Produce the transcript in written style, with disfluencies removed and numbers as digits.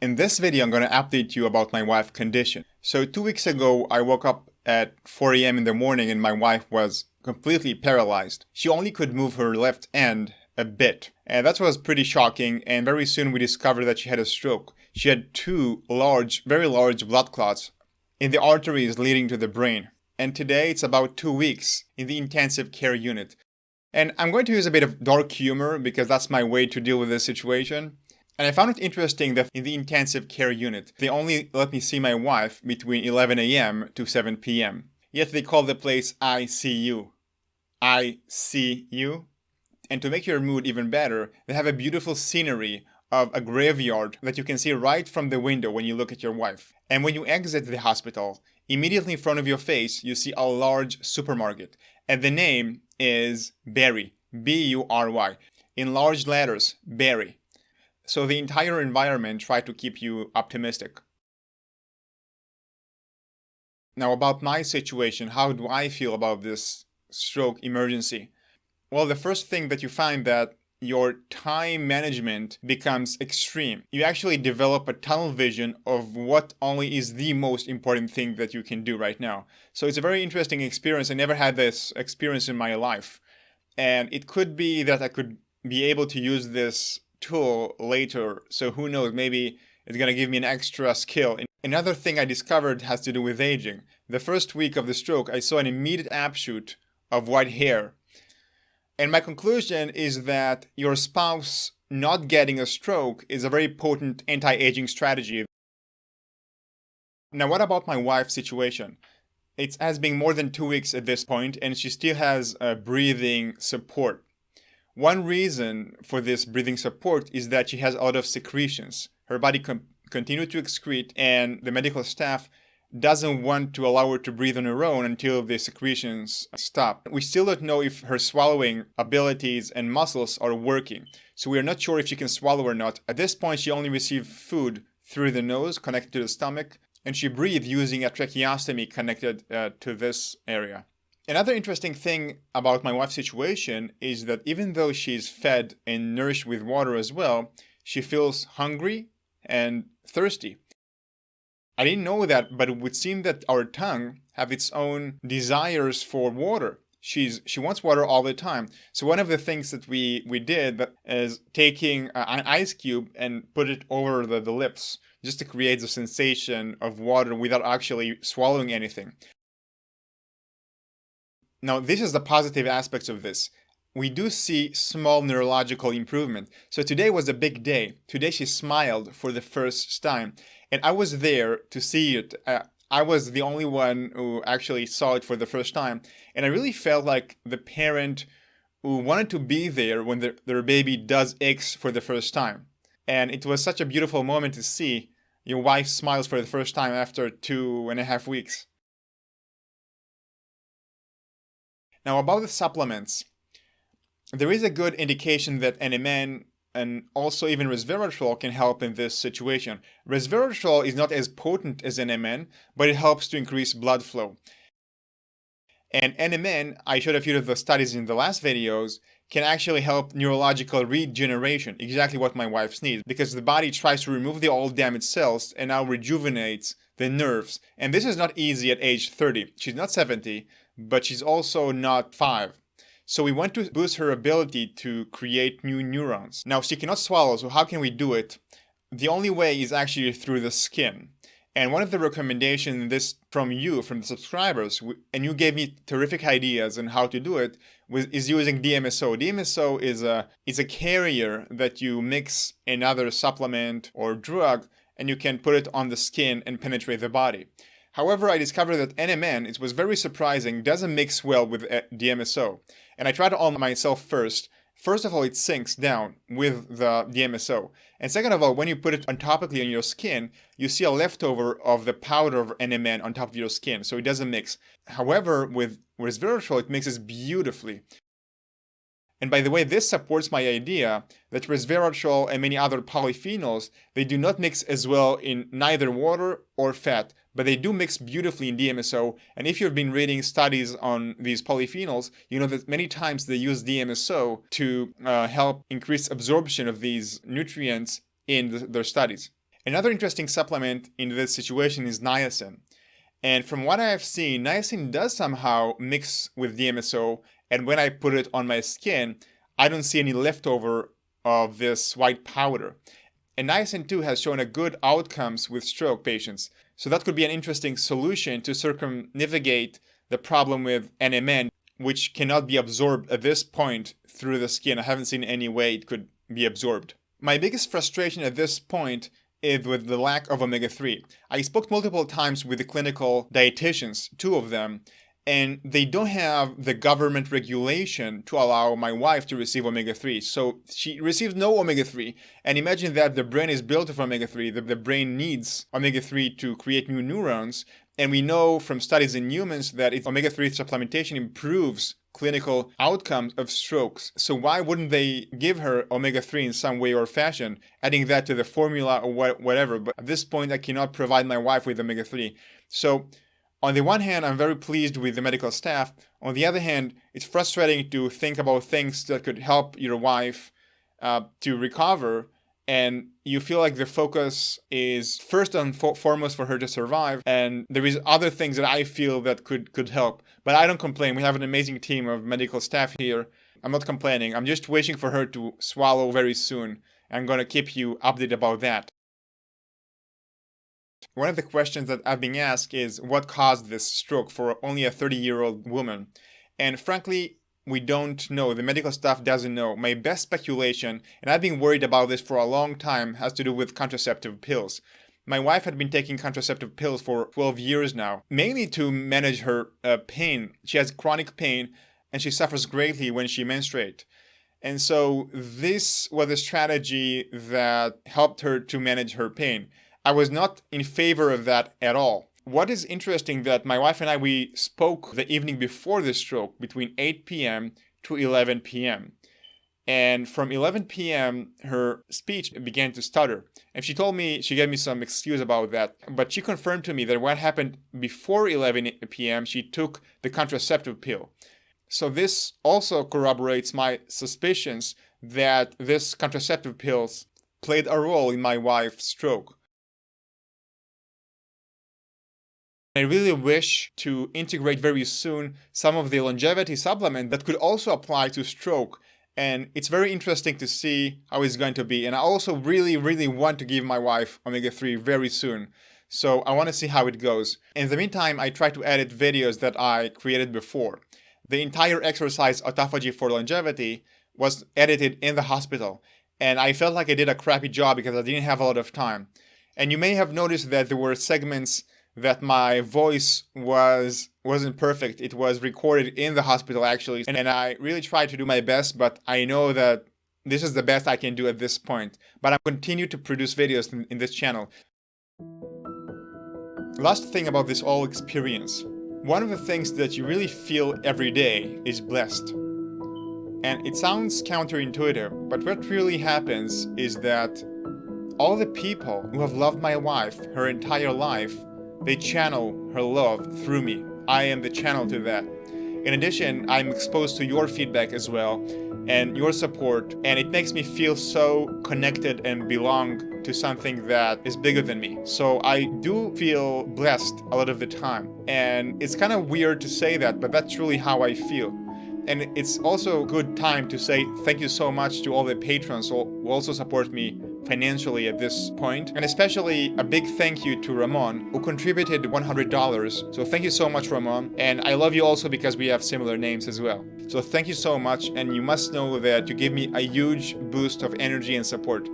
In this video, I'm going to update you about my wife's condition. So 2 weeks ago, I woke up at 4 a.m. in the morning and my wife was completely paralyzed. She only could move her left hand a bit. And that was pretty shocking, and very soon we discovered that she had a stroke. She had two very large blood clots in the arteries leading to the brain. And today it's about 2 weeks in the intensive care unit. And I'm going to use a bit of dark humor because that's my way to deal with this situation. And I found it interesting that in the intensive care unit, they only let me see my wife between 11 a.m. to 7 p.m. Yet they call the place ICU. ICU. And to make your mood even better, they have a beautiful scenery of a graveyard that you can see right from the window when you look at your wife. And when you exit the hospital, immediately in front of your face, you see a large supermarket. And the name is Berry. B-U-R-Y. In large letters, Berry. So the entire environment tried to keep you optimistic. Now about my situation, how do I feel about this stroke emergency? Well, the first thing that you find that your time management becomes extreme. You actually develop a tunnel vision of what only is the most important thing that you can do right now. So it's a very interesting experience. I never had this experience in my life. And it could be that I could be able to use this tool later. So who knows, maybe it's going to give me an extra skill. Another thing I discovered has to do with aging. The first week of the stroke, I saw an immediate upshoot of white hair. And my conclusion is that your spouse not getting a stroke is a very potent anti-aging strategy. Now, what about my wife's situation? It has been more than 2 weeks at this point, and she still has breathing support. One reason for this breathing support is that she has a lot of secretions. Her body continues to excrete, and the medical staff doesn't want to allow her to breathe on her own until the secretions stop. We still don't know if her swallowing abilities and muscles are working, so we are not sure if she can swallow or not. At this point, she only received food through the nose connected to the stomach, and she breathed using a tracheostomy connected to this area. Another interesting thing about my wife's situation is that even though she's fed and nourished with water as well, she feels hungry and thirsty. I didn't know that, but it would seem that our tongue have its own desires for water. She wants water all the time. So one of the things that we did is taking an ice cube and put it over the lips just to create the sensation of water without actually swallowing anything. Now, this is the positive aspects of this. We do see small neurological improvement. So today was a big day. Today she smiled for the first time. And I was there to see it. I was the only one who actually saw it for the first time. And I really felt like the parent who wanted to be there when their baby does X for the first time. And it was such a beautiful moment to see your wife smiles for the first time after 2.5 weeks. Now about the supplements. There is a good indication that NMN and also even resveratrol can help in this situation. Resveratrol is not as potent as NMN, but it helps to increase blood flow. And NMN, I showed a few of the studies in the last videos, can actually help neurological regeneration, exactly what my wife needs, because the body tries to remove the old damaged cells and now rejuvenates the nerves. And this is not easy at age 30. She's not 70, but she's also not 5. So we want to boost her ability to create new neurons. Now, she cannot swallow, so how can we do it? The only way is actually through the skin. And one of the recommendations from the subscribers, and you gave me terrific ideas on how to do it, is using DMSO. DMSO is a carrier that you mix another supplement or drug, and you can put it on the skin and penetrate the body. However, I discovered that NMN, it was very surprising, doesn't mix well with DMSO. And I tried it on myself first. First of all, it sinks down with the DMSO. And second of all, when you put it topically on your skin, you see a leftover of the powder of NMN on top of your skin, so it doesn't mix. However, with resveratrol, it mixes beautifully. And by the way, this supports my idea that resveratrol and many other polyphenols, they do not mix as well in neither water or fat, but they do mix beautifully in DMSO. And if you've been reading studies on these polyphenols, you know that many times they use DMSO to help increase absorption of these nutrients in their studies. Another interesting supplement in this situation is niacin. And from what I have seen, niacin does somehow mix with DMSO, and when I put it on my skin, I don't see any leftover of this white powder. And niacin too has shown a good outcomes with stroke patients. So that could be an interesting solution to circumnavigate the problem with NMN, which cannot be absorbed at this point through the skin. I haven't seen any way it could be absorbed. My biggest frustration at this point is with the lack of omega-3. I spoke multiple times with the clinical dietitians, 2 of them, and they don't have the government regulation to allow my wife to receive omega-3. So she receives no omega-3. And imagine that the brain is built of omega-3. The brain needs omega-3 to create new neurons. And we know from studies in humans that omega-3 supplementation improves clinical outcomes of strokes. So why wouldn't they give her omega-3 in some way or fashion, adding that to the formula or whatever? But at this point, I cannot provide my wife with omega-3. So on the one hand, I'm very pleased with the medical staff. On the other hand, it's frustrating to think about things that could help your wife to recover, and you feel like the focus is first and foremost for her to survive, and there is other things that I feel that could help. But I don't complain. We have an amazing team of medical staff here. I'm not complaining. I'm just wishing for her to swallow very soon. I'm going to keep you updated about that. One of the questions that I've been asked is what caused this stroke for only a 30-year-old woman? And frankly, we don't know. The medical staff doesn't know. My best speculation, and I've been worried about this for a long time, has to do with contraceptive pills. My wife had been taking contraceptive pills for 12 years now, mainly to manage her pain. She has chronic pain, and she suffers greatly when she menstruates. And so this was a strategy that helped her to manage her pain. I was not in favor of that at all. What is interesting that my wife and I, we spoke the evening before the stroke between 8 p.m. to 11 p.m. And from 11 p.m., her speech began to stutter. And she gave me some excuse about that. But she confirmed to me that what happened before 11 p.m., she took the contraceptive pill. So this also corroborates my suspicions that this contraceptive pills played a role in my wife's stroke. I really wish to integrate very soon some of the longevity supplement that could also apply to stroke. And it's very interesting to see how it's going to be. And I also really, really want to give my wife omega-3 very soon. So I want to see how it goes. In the meantime, I try to edit videos that I created before. The entire exercise autophagy for longevity was edited in the hospital. And I felt like I did a crappy job because I didn't have a lot of time. And you may have noticed that there were segments that my voice wasn't perfect. It was recorded in the hospital actually, and I really tried to do my best, but I know that this is the best I can do at this point. But I continue to produce videos in this channel. Last thing about this whole experience. One of the things that you really feel every day is blessed. And it sounds counterintuitive, but what really happens is that all the people who have loved my wife her entire life, they channel her love through me. I am the channel to that. In addition, I'm exposed to your feedback as well and your support, and it makes me feel so connected and belong to something that is bigger than me. So I do feel blessed a lot of the time. And it's kind of weird to say that, but that's really how I feel. And it's also a good time to say thank you so much to all the patrons who also support me financially at this point, and especially a big thank you to Rimon, who contributed $100. So thank you so much, Rimon, and I love you also because we have similar names as well. So thank you so much, and you must know that you give me a huge boost of energy and support.